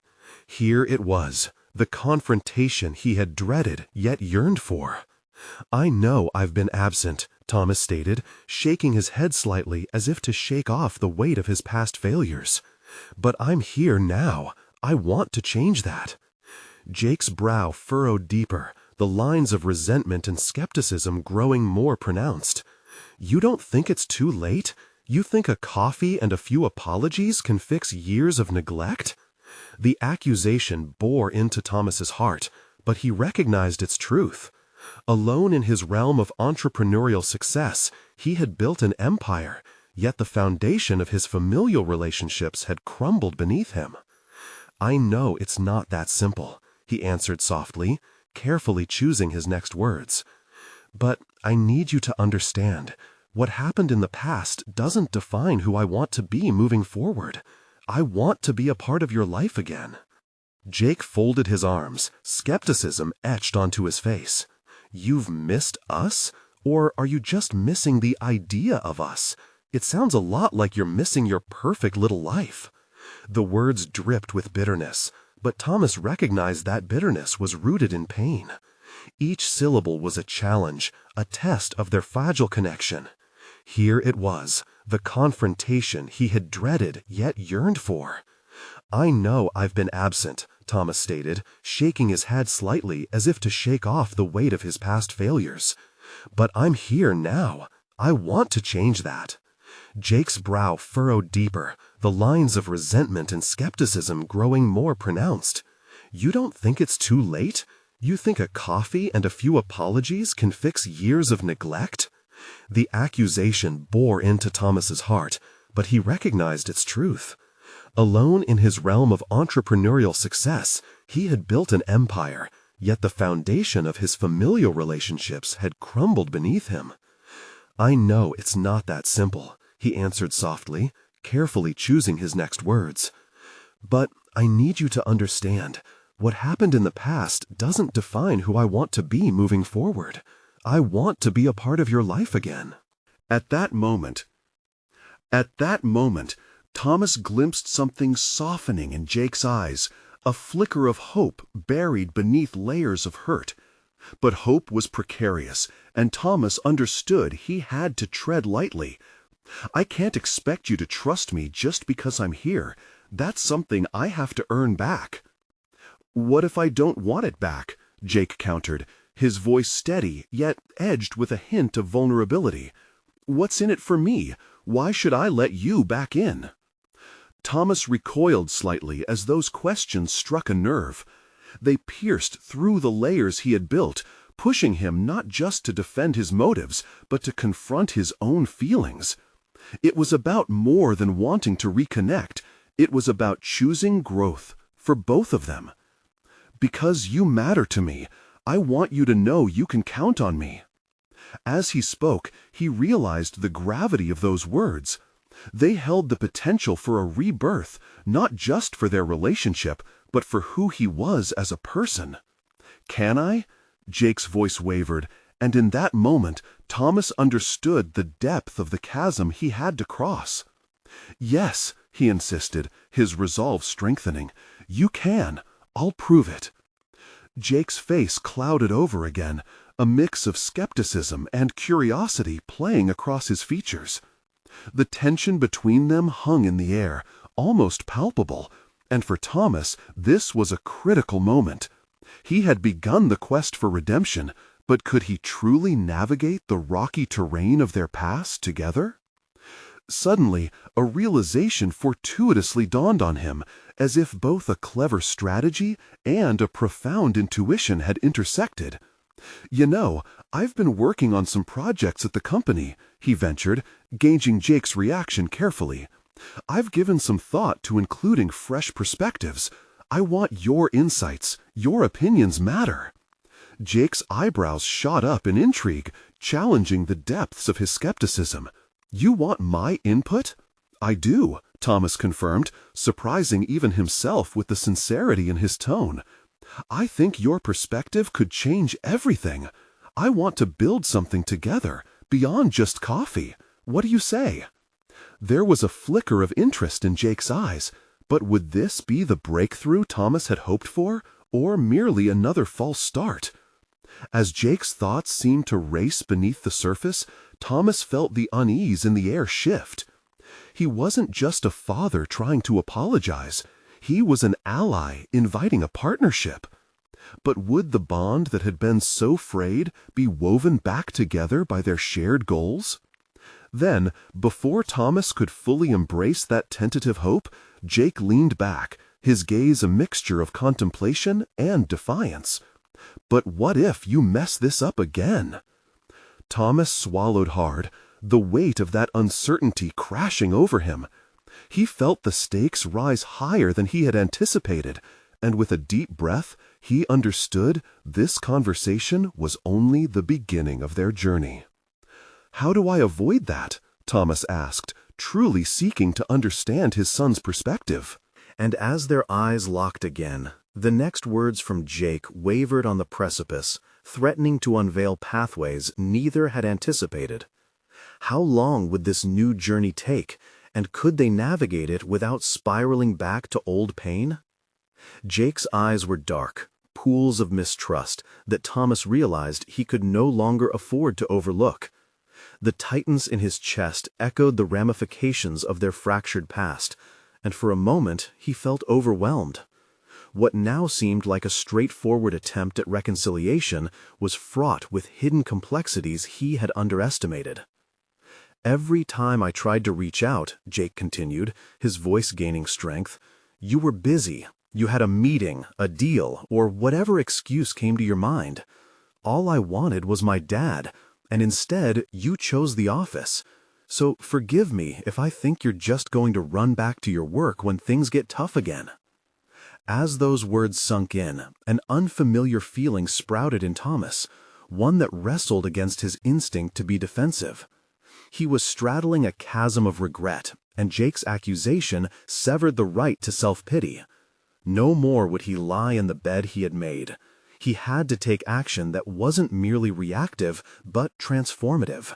A: Here it was, the confrontation he had dreaded yet yearned for. "I know I've been absent," Thomas stated, shaking his head slightly as if to shake off the weight of his past failures. "But I'm here now. I want to change that." Jake's brow furrowed deeper, the lines of resentment and skepticism growing more pronounced. "You don't think it's too late? You think a coffee and a few apologies can fix years of neglect?" The accusation bore into Thomas's heart, but he recognized its truth. Alone in his realm of entrepreneurial success, he had built an empire, yet the foundation of his familial relationships had crumbled beneath him. "I know it's not that simple," he answered softly, carefully choosing his next words. "But I need you to understand, what happened in the past doesn't define who I want to be moving forward. I want to be a part of your life again." Jake folded his arms, skepticism etched onto his face. "You've missed us? Or are you just missing the idea of us? It sounds a lot like you're missing your perfect little life." The words dripped with bitterness, but Thomas recognized that bitterness was rooted in pain. Each syllable was a challenge, a test of their fragile connection. Here it was, the confrontation he had dreaded yet yearned for. "I know I've been absent," Thomas stated, shaking his head slightly as if to shake off the weight of his past failures. "But I'm here now. I want to change that." Jake's brow furrowed deeper, the lines of resentment and skepticism growing more pronounced. "You don't think it's too late? You think a coffee and a few apologies can fix years of neglect?" The accusation bore into Thomas's heart, but he recognized its truth. Alone in his realm of entrepreneurial success, he had built an empire, yet the foundation of his familial relationships had crumbled beneath him. "I know it's not that simple," he answered softly, carefully choosing his next words. "But I need you to understand, what happened in the past doesn't define who I want to be moving forward. I want to be a part of your life again." At that moment, Thomas glimpsed something softening in Jake's eyes, a flicker of hope buried beneath layers of hurt. But hope was precarious, and Thomas understood he had to tread lightly. "I can't expect you to trust me just because I'm here. That's something I have to earn back." "What if I don't want it back?" Jake countered, his voice steady yet edged with a hint of vulnerability. "What's in it for me? Why should I let you back in?" Thomas recoiled slightly as those questions struck a nerve. They pierced through the layers he had built, pushing him not just to defend his motives, but to confront his own feelings. It was about more than wanting to reconnect. It was about choosing growth for both of them. "Because you matter to me, I want you to know you can count on me." As he spoke, he realized the gravity of those words. They held the potential for a rebirth, not just for their relationship, but for who he was as a person. "Can I?" Jake's voice wavered, and in that moment, Thomas understood the depth of the chasm he had to cross. "Yes," he insisted, his resolve strengthening. "You can. I'll prove it." Jake's face clouded over again, a mix of skepticism and curiosity playing across his features. The tension between them hung in the air, almost palpable, and for Thomas, this was a critical moment. He had begun the quest for redemption, but could he truly navigate the rocky terrain of their past together? Suddenly, a realization fortuitously dawned on him, as if both a clever strategy and a profound intuition had intersected. "You know, I've been working on some projects at the company," he ventured, gauging Jake's reaction carefully. "I've given some thought to including fresh perspectives. I want your insights. Your opinions matter." Jake's eyebrows shot up in intrigue, challenging the depths of his skepticism. "You want my input?" "I do," Thomas confirmed, surprising even himself with the sincerity in his tone. "I think your perspective could change everything. I want to build something together, beyond just coffee. What do you say?" There was a flicker of interest in Jake's eyes, but would this be the breakthrough Thomas had hoped for, or merely another false start? As Jake's thoughts seemed to race beneath the surface, Thomas felt the unease in the air shift. He wasn't just a father trying to apologize. He was an ally inviting a partnership. But would the bond that had been so frayed be woven back together by their shared goals? Then, before Thomas could fully embrace that tentative hope, Jake leaned back, his gaze a mixture of contemplation and defiance. "But what if you mess this up again?" Thomas swallowed hard, the weight of that uncertainty crashing over him. He felt the stakes rise higher than he had anticipated, and with a deep breath, he understood this conversation was only the beginning of their journey. "How do I avoid that?" Thomas asked, truly seeking to understand his son's perspective. And as their eyes locked again, the next words from Jake wavered on the precipice, threatening to unveil pathways neither had anticipated. How long would this new journey take, and could they navigate it without spiraling back to old pain? Jake's eyes were dark, pools of mistrust that Thomas realized he could no longer afford to overlook. The tightness in his chest echoed the ramifications of their fractured past, and for a moment he felt overwhelmed. What now seemed like a straightforward attempt at reconciliation was fraught with hidden complexities he had underestimated. "Every time I tried to reach out," Jake continued, his voice gaining strength, "you were busy. You had a meeting, a deal, or whatever excuse came to your mind. All I wanted was my dad, and instead you chose the office. So forgive me if I think you're just going to run back to your work when things get tough again." As those words sunk in, an unfamiliar feeling sprouted in Thomas, one that wrestled against his instinct to be defensive. He was straddling a chasm of regret, and Jake's accusation severed the right to self-pity. No more would he lie in the bed he had made. He had to take action that wasn't merely reactive, but transformative.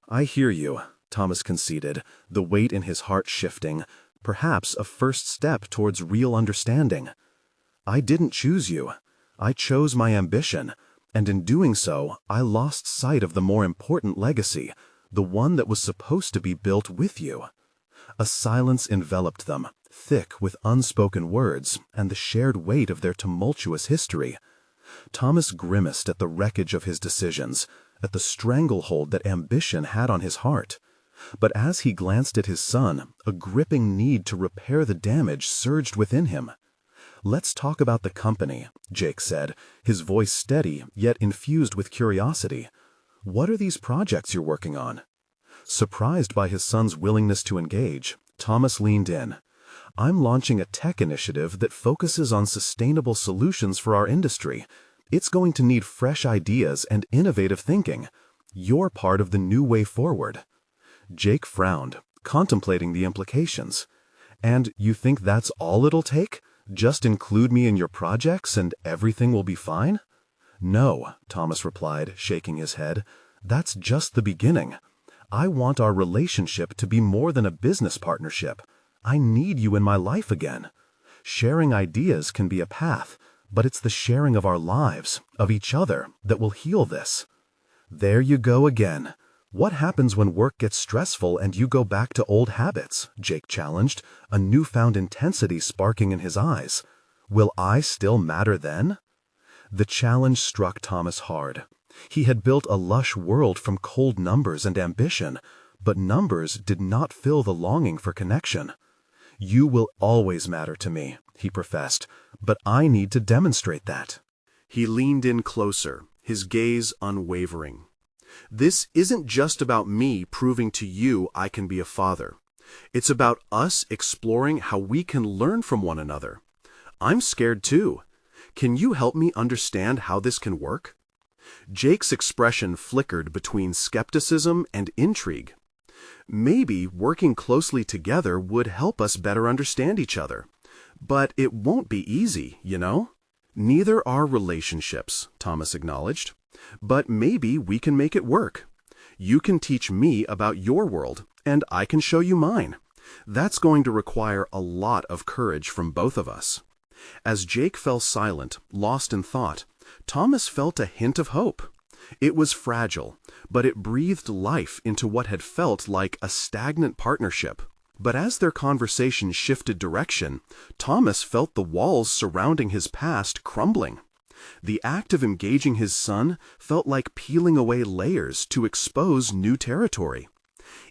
A: "I hear you," Thomas conceded, the weight in his heart shifting, perhaps a first step towards real understanding. "I didn't choose you. I chose my ambition, and in doing so, I lost sight of the more important legacy, the one that was supposed to be built with you." A silence enveloped them, thick with unspoken words and the shared weight of their tumultuous history. Thomas grimaced at the wreckage of his decisions, at the stranglehold that ambition had on his heart. But as he glanced at his son, a gripping need to repair the damage surged within him. "Let's talk about the company," Jake said, his voice steady yet infused with curiosity. "What are these projects you're working on?" Surprised by his son's willingness to engage, Thomas leaned in. "I'm launching a tech initiative that focuses on sustainable solutions for our industry. It's going to need fresh ideas and innovative thinking. You're part of the new way forward." Jake frowned, contemplating the implications. "And you think that's all it'll take? Just include me in your projects and everything will be fine?" "No," Thomas replied, shaking his head. "That's just the beginning. I want our relationship to be more than a business partnership. I need you in my life again. Sharing ideas can be a path, but it's the sharing of our lives, of each other, that will heal this." "There you go again. What happens when work gets stressful and you go back to old habits?" Jake challenged, a newfound intensity sparking in his eyes. "Will I still matter then?" The challenge struck Thomas hard. He had built a lush world from cold numbers and ambition, but numbers did not fill the longing for connection. "You will always matter to me," he professed, "but I need to demonstrate that." He leaned in closer, his gaze unwavering. "This isn't just about me proving to you I can be a father. It's about us exploring how we can learn from one another. I'm scared too. Can you help me understand how this can work?" Jake's expression flickered between skepticism and intrigue. "Maybe working closely together would help us better understand each other. But it won't be easy, you know?" "Neither are relationships," Thomas acknowledged. "But maybe we can make it work. You can teach me about your world, and I can show you mine. That's going to require a lot of courage from both of us." As Jake fell silent, lost in thought, Thomas felt a hint of hope. It was fragile, but it breathed life into what had felt like a stagnant partnership. But as their conversation shifted direction, Thomas felt the walls surrounding his past crumbling. The act of engaging his son felt like peeling away layers to expose new territory.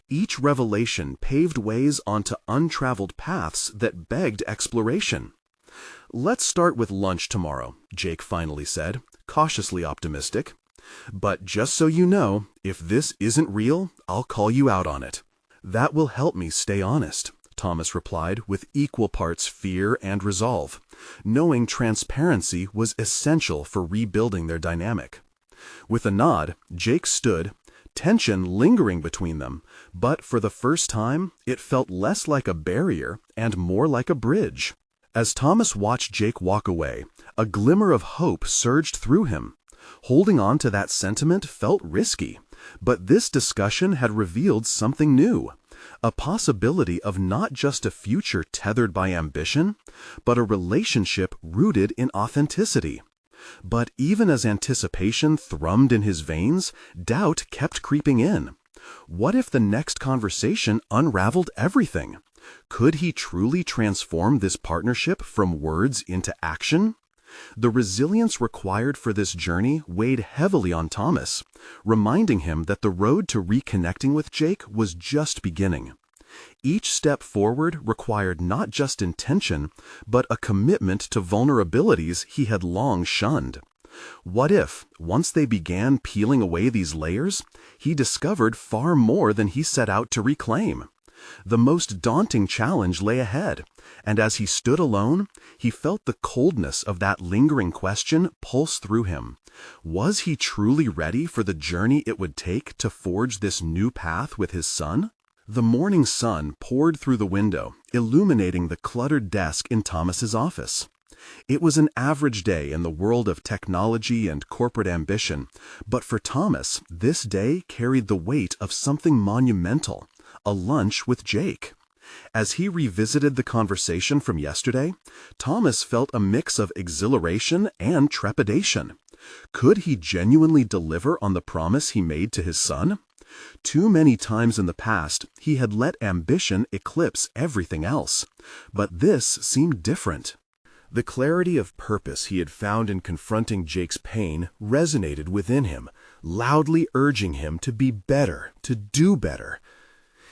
A: Each revelation paved ways onto untraveled paths that begged exploration. "Let's start with lunch tomorrow," Jake finally said, cautiously optimistic. "But just so you know, if this isn't real, I'll call you out on it." "That will help me stay honest," Thomas replied with equal parts fear and resolve, knowing transparency was essential for rebuilding their dynamic. With a nod, Jake stood, tension lingering between them, but for the first time, it felt less like a barrier and more like a bridge. As Thomas watched Jake walk away, a glimmer of hope surged through him. Holding on to that sentiment felt risky, but this discussion had revealed something new, a possibility of not just a future tethered by ambition, but a relationship rooted in authenticity. But even as anticipation thrummed in his veins, doubt kept creeping in. What if the next conversation unraveled everything? Could he truly transform this partnership from words into action? The resilience required for this journey weighed heavily on Thomas, reminding him that the road to reconnecting with Jake was just beginning. Each step forward required not just intention, but a commitment to vulnerabilities he had long shunned. What if, once they began peeling away these layers, he discovered far more than he set out to reclaim? The most daunting challenge lay ahead, and as he stood alone, he felt the coldness of that lingering question pulse through him. Was he truly ready for the journey it would take to forge this new path with his son? The morning sun poured through the window, illuminating the cluttered desk in Thomas's office. It was an average day in the world of technology and corporate ambition, but for Thomas, this day carried the weight of something monumental: a lunch with Jake. As he revisited the conversation from yesterday, Thomas felt a mix of exhilaration and trepidation. Could he genuinely deliver on the promise he made to his son? Too many times in the past, he had let ambition eclipse everything else, but this seemed different. The clarity of purpose he had found in confronting Jake's pain resonated within him, loudly urging him to be better, to do better.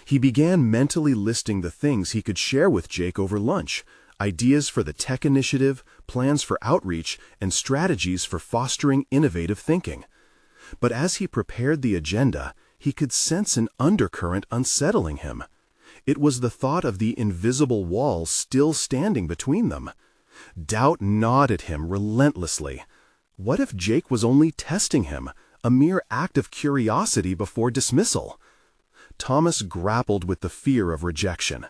A: He began mentally listing the things he could share with Jake over lunch: ideas for the tech initiative, plans for outreach, and strategies for fostering innovative thinking. But as he prepared the agenda, he could sense an undercurrent unsettling him. It was the thought of the invisible wall still standing between them. Doubt gnawed at him relentlessly. What if Jake was only testing him, a mere act of curiosity before dismissal? Thomas grappled with the fear of rejection.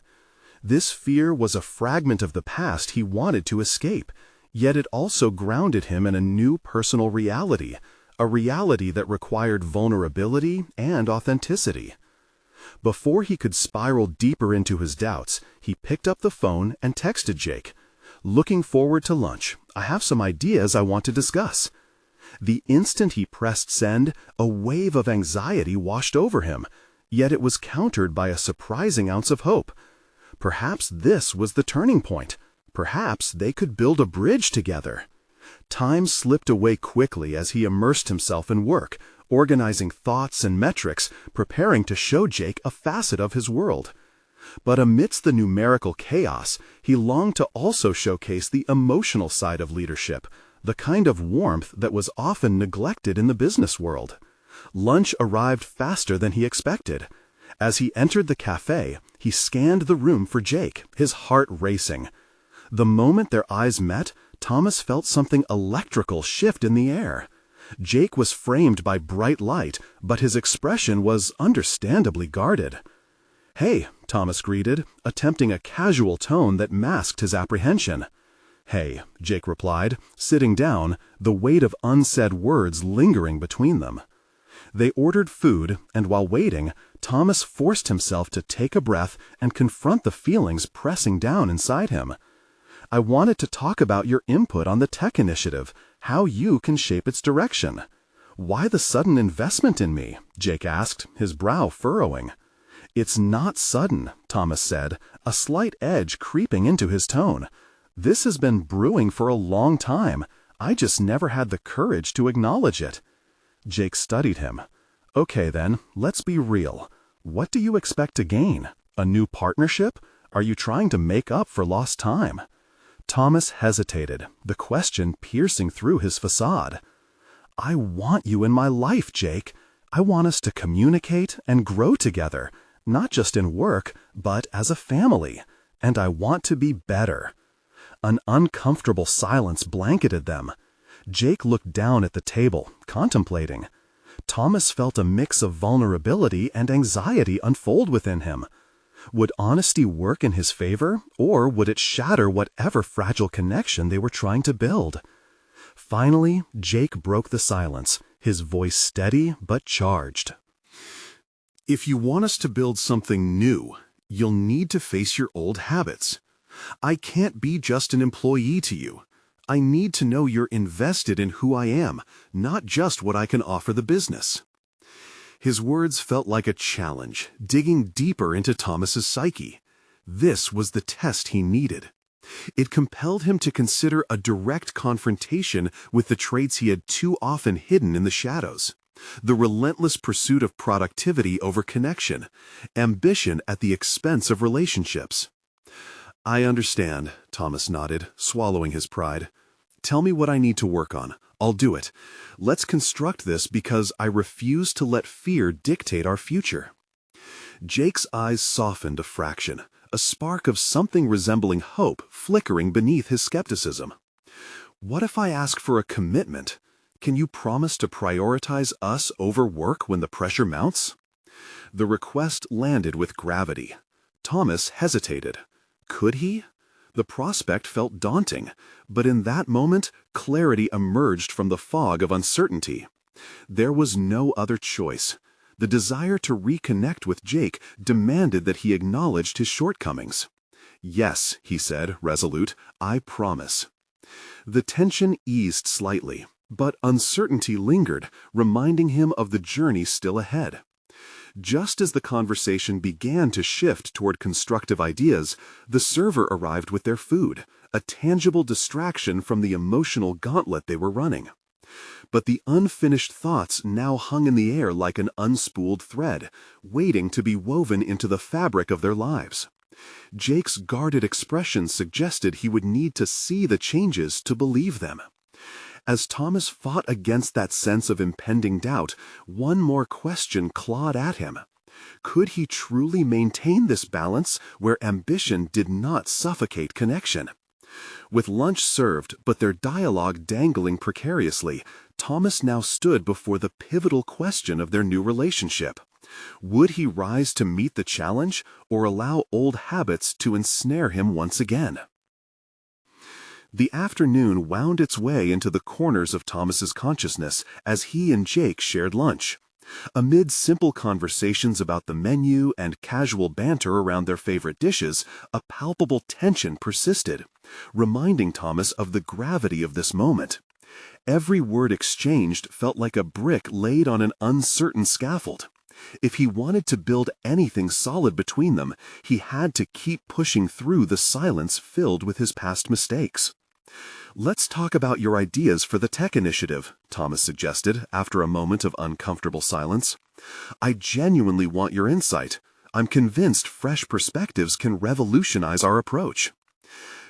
A: This fear was a fragment of the past he wanted to escape, yet it also grounded him in a new personal reality, a reality that required vulnerability and authenticity. Before he could spiral deeper into his doubts, he picked up the phone and texted Jake, "Looking forward to lunch. I have some ideas I want to discuss." The instant he pressed send, a wave of anxiety washed over him, yet it was countered by a surprising ounce of hope. Perhaps this was the turning point. Perhaps they could build a bridge together. Time slipped away quickly as he immersed himself in work, organizing thoughts and metrics, preparing to show Jake a facet of his world. But amidst the numerical chaos, he longed to also showcase the emotional side of leadership, the kind of warmth that was often neglected in the business world. Lunch arrived faster than he expected. As he entered the cafe, he scanned the room for Jake, his heart racing. The moment their eyes met, Thomas felt something electrical shift in the air. Jake was framed by bright light, but his expression was understandably guarded. "Hey," Thomas greeted, attempting a casual tone that masked his apprehension. "Hey," Jake replied, sitting down, the weight of unsaid words lingering between them. They ordered food, and while waiting, Thomas forced himself to take a breath and confront the feelings pressing down inside him. "I wanted to talk about your input on the tech initiative, how you can shape its direction." "Why the sudden investment in me?" Jake asked, his brow furrowing. "It's not sudden," Thomas said, a slight edge creeping into his tone. "This has been brewing for a long time. I just never had the courage to acknowledge it." Jake studied him. "Okay then, let's be real. What do you expect to gain? A new partnership? Are you trying to make up for lost time?" Thomas hesitated, the question piercing through his facade. "I want you in my life, Jake. I want us to communicate and grow together, not just in work, but as a family. And I want to be better." An uncomfortable silence blanketed them. Jake looked down at the table, contemplating. Thomas felt a mix of vulnerability and anxiety unfold within him. Would honesty work in his favor, or would it shatter whatever fragile connection they were trying to build? Finally, Jake broke the silence, his voice steady but charged. "If you want us to build something new, you'll need to face your old habits. I can't be just an employee to you. I need to know you're invested in who I am, not just what I can offer the business." His words felt like a challenge, digging deeper into Thomas's psyche. This was the test he needed. It compelled him to consider a direct confrontation with the traits he had too often hidden in the shadows. The relentless pursuit of productivity over connection, ambition at the expense of relationships. "I understand," Thomas nodded, swallowing his pride. "Tell me what I need to work on. I'll do it. Let's construct this because I refuse to let fear dictate our future." Jake's eyes softened a fraction, a spark of something resembling hope flickering beneath his skepticism. "What if I ask for a commitment? Can you promise to prioritize us over work when the pressure mounts?" The request landed with gravity. Thomas hesitated. Could he? The prospect felt daunting, but in that moment, clarity emerged from the fog of uncertainty. There was no other choice. The desire to reconnect with Jake demanded that he acknowledged his shortcomings. "Yes," he said, resolute, "I promise." The tension eased slightly, but uncertainty lingered, reminding him of the journey still ahead. Just as the conversation began to shift toward constructive ideas, the server arrived with their food, a tangible distraction from the emotional gauntlet they were running. But the unfinished thoughts now hung in the air like an unspooled thread, waiting to be woven into the fabric of their lives. Jake's guarded expression suggested he would need to see the changes to believe them. As Thomas fought against that sense of impending doubt, one more question clawed at him. Could he truly maintain this balance where ambition did not suffocate connection? With lunch served, but their dialogue dangling precariously, Thomas now stood before the pivotal question of their new relationship. Would he rise to meet the challenge, or allow old habits to ensnare him once again? The afternoon wound its way into the corners of Thomas's consciousness as he and Jake shared lunch. Amid simple conversations about the menu and casual banter around their favorite dishes, a palpable tension persisted, reminding Thomas of the gravity of this moment. Every word exchanged felt like a brick laid on an uncertain scaffold. If he wanted to build anything solid between them, he had to keep pushing through the silence filled with his past mistakes. "Let's talk about your ideas for the tech initiative," Thomas suggested after a moment of uncomfortable silence. "I genuinely want your insight. I'm convinced fresh perspectives can revolutionize our approach."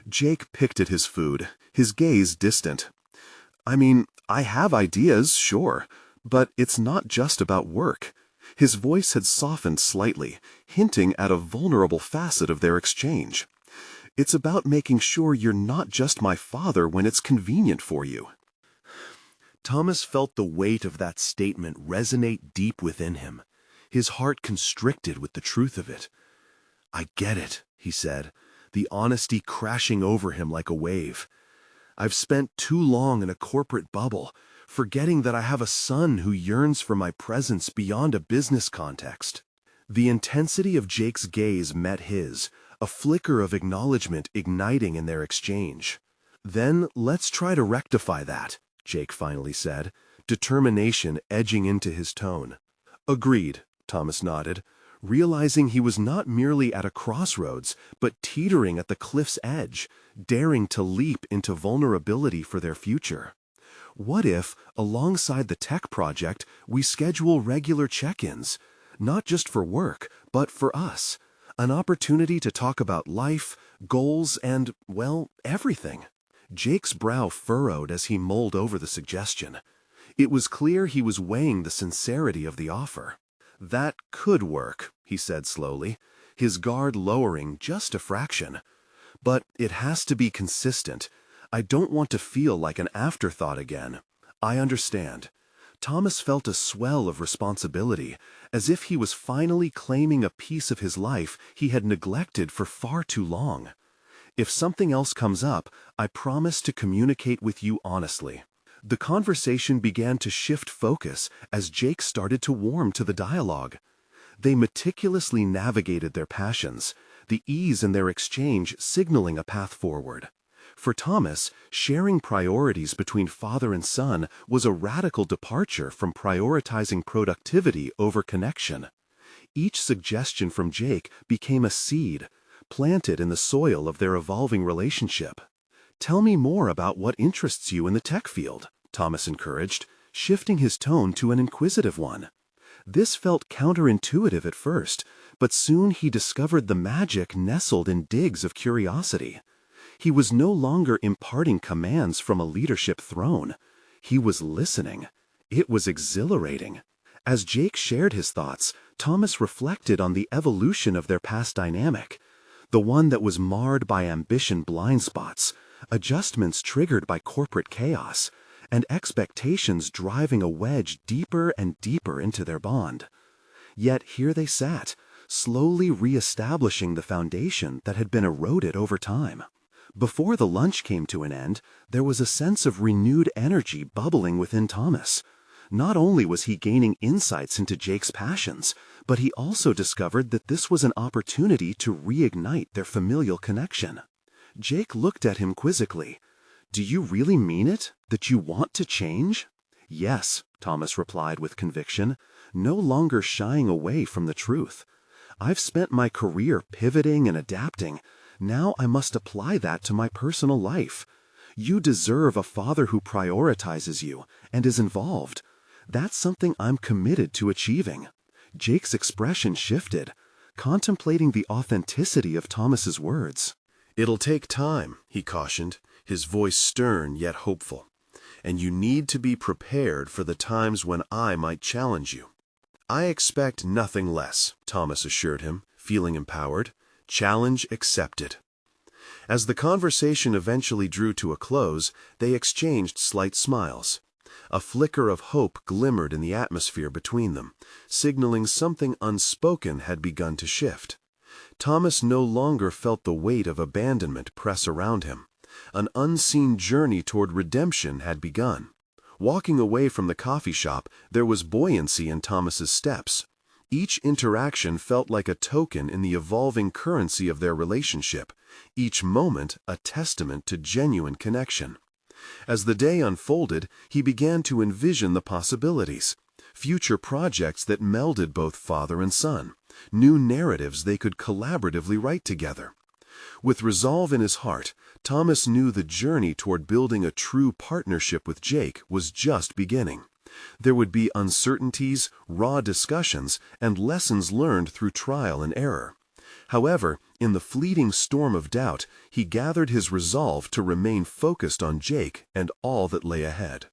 A: Jake picked at his food, his gaze distant. I have ideas, sure, but it's not just about work." His voice had softened slightly, hinting at a vulnerable facet of their exchange. "It's about making sure you're not just my father when it's convenient for you." Thomas felt the weight of that statement resonate deep within him. His heart constricted with the truth of it. "I get it," he said, the honesty crashing over him like a wave. "I've spent too long in a corporate bubble, forgetting that I have a son who yearns for my presence beyond a business context." The intensity of Jake's gaze met his, a flicker of acknowledgement igniting in their exchange. "Then let's try to rectify that," Jake finally said, determination edging into his tone. "Agreed," Thomas nodded, realizing he was not merely at a crossroads, but teetering at the cliff's edge, daring to leap into vulnerability for their future. What if, alongside the tech project, we schedule regular check-ins, not just for work, but for us? An opportunity to talk about life, goals, and, well, everything. Jake's brow furrowed as he mulled over the suggestion. It was clear he was weighing the sincerity of the offer. "That could work," he said slowly, his guard lowering just a fraction. "But it has to be consistent. I don't want to feel like an afterthought again." "I understand." Thomas felt a swell of responsibility, as if he was finally claiming a piece of his life he had neglected for far too long. "If something else comes up, I promise to communicate with you honestly." The conversation began to shift focus as Jake started to warm to the dialogue. They meticulously navigated their passions, the ease in their exchange signaling a path forward. For Thomas, sharing priorities between father and son was a radical departure from prioritizing productivity over connection. Each suggestion from Jake became a seed, planted in the soil of their evolving relationship. "Tell me more about what interests you in the tech field," Thomas encouraged, shifting his tone to an inquisitive one. This felt counterintuitive at first, but soon he discovered the magic nestled in digs of curiosity. He was no longer imparting commands from a leadership throne. He was listening. It was exhilarating. As Jake shared his thoughts, Thomas reflected on the evolution of their past dynamic, the one that was marred by ambition blind spots, adjustments triggered by corporate chaos, and expectations driving a wedge deeper and deeper into their bond. Yet here they sat, slowly re-establishing the foundation that had been eroded over time. Before the lunch came to an end, there was a sense of renewed energy bubbling within Thomas. Not only was he gaining insights into Jake's passions, but he also discovered that this was an opportunity to reignite their familial connection. Jake looked at him quizzically. "Do you really mean it? That you want to change?" "Yes," Thomas replied with conviction, no longer shying away from the truth. "I've spent my career pivoting and adapting. Now I must apply that to my personal life. You deserve a father who prioritizes you and is involved. That's something I'm committed to achieving." Jake's expression shifted, contemplating the authenticity of Thomas's words. "It'll take time," he cautioned, his voice stern yet hopeful. "And you need to be prepared for the times when I might challenge you." "I expect nothing less," Thomas assured him, feeling empowered. "Challenge accepted." As the conversation eventually drew to a close, they exchanged slight smiles. A flicker of hope glimmered in the atmosphere between them, signaling something unspoken had begun to shift. Thomas no longer felt the weight of abandonment press around him. An unseen journey toward redemption had begun. Walking away from the coffee shop, there was buoyancy in Thomas's steps. Each interaction felt like a token in the evolving currency of their relationship, each moment a testament to genuine connection. As the day unfolded, he began to envision the possibilities, future projects that melded both father and son, new narratives they could collaboratively write together. With resolve in his heart, Thomas knew the journey toward building a true partnership with Jake was just beginning. There would be uncertainties, raw discussions, and lessons learned through trial and error. However, in the fleeting storm of doubt, he gathered his resolve to remain focused on Jake and all that lay ahead.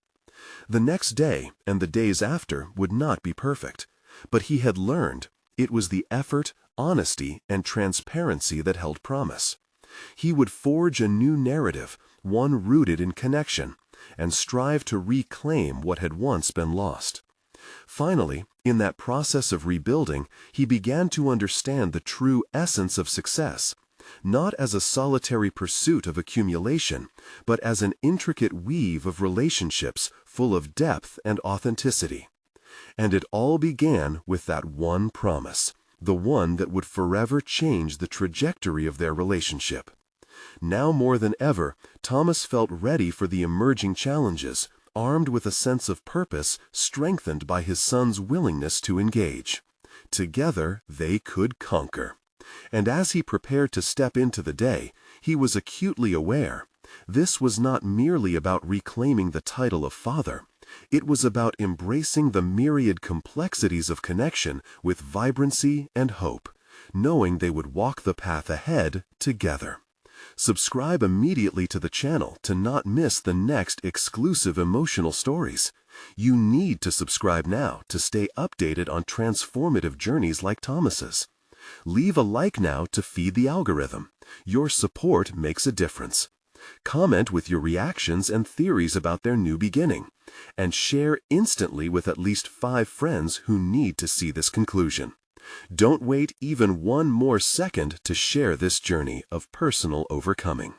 A: The next day and the days after would not be perfect, but he had learned it was the effort, honesty, and transparency that held promise. He would forge a new narrative, one rooted in connection, and strive to reclaim what had once been lost. Finally, in that process of rebuilding, he began to understand the true essence of success, not as a solitary pursuit of accumulation, but as an intricate weave of relationships full of depth and authenticity. And it all began with that one promise, the one that would forever change the trajectory of their relationship. Now more than ever, Thomas felt ready for the emerging challenges, armed with a sense of purpose strengthened by his son's willingness to engage. Together they could conquer. And as he prepared to step into the day, he was acutely aware this was not merely about reclaiming the title of father. It was about embracing the myriad complexities of connection with vibrancy and hope, knowing they would walk the path ahead together. Subscribe immediately to the channel to not miss the next exclusive emotional stories. You need to subscribe now to stay updated on transformative journeys like Thomas's. Leave a like now to feed the algorithm. Your support makes a difference. Comment with your reactions and theories about their new beginning, and share instantly with at least 5 friends who need to see this conclusion. Don't wait even one more second to share this journey of personal overcoming.